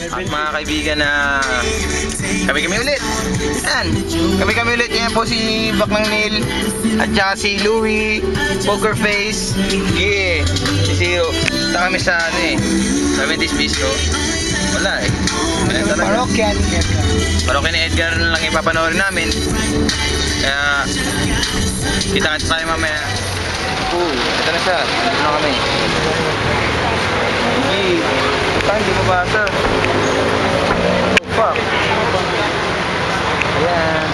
At mga kaibigan na kami ulit. Yan. Kami ulit. Yan po si Baklang Neil. At saka si Louie. Poker Face. Yeah. Si Sio. Punta kami sa 70s Bistro. Wala eh. Parokya ni Edgar. Parokya ni Edgar na lang ipapanoorin namin. Kaya kita-kita tayo mamaya. Ito na siya. Dito na kami. Hindi mo basa. Oh, fuck. Ayan.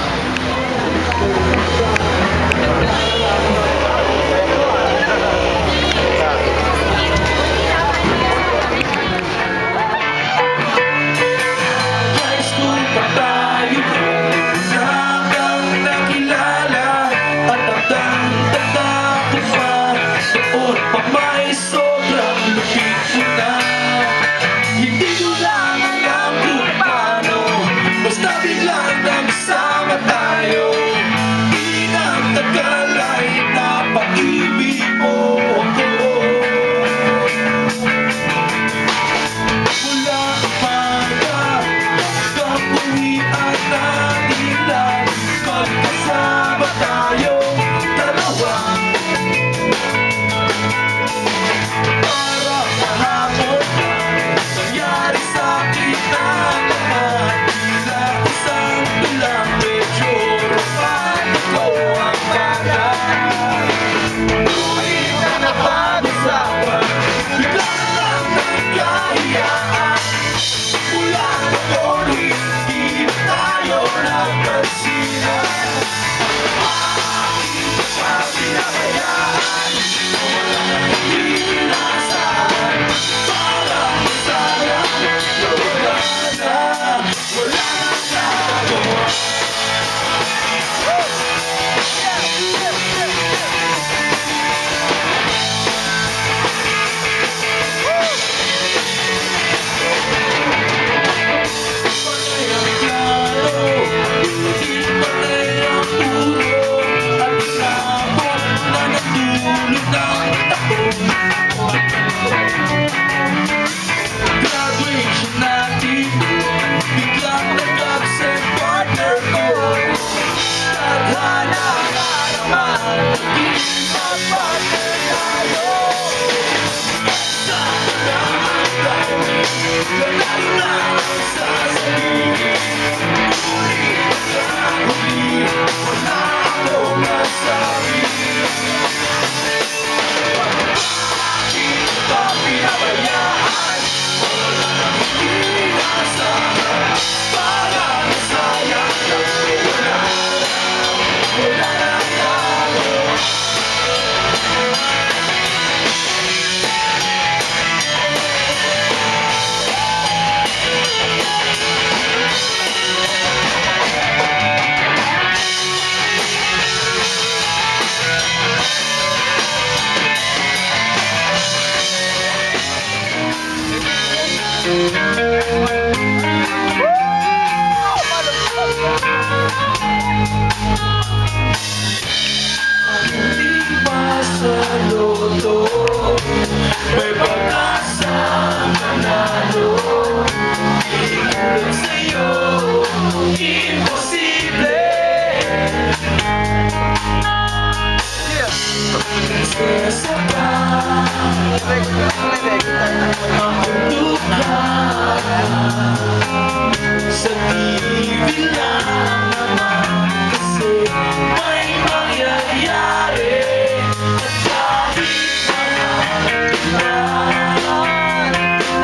Sa TV lang naman kasi may mangyayari at kahit naman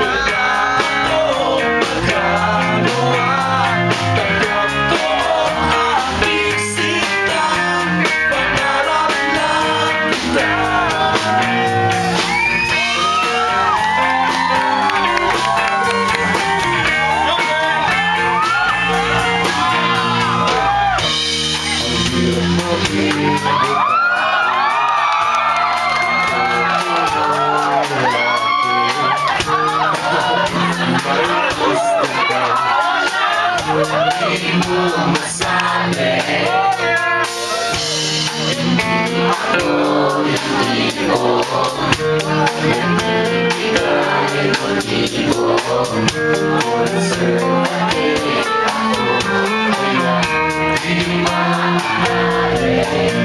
wala akong magagawa. Tanggap ko ang aking sitang pangarap lang kita. Hindi mo masabi ako hindi mo ibigay mo. ay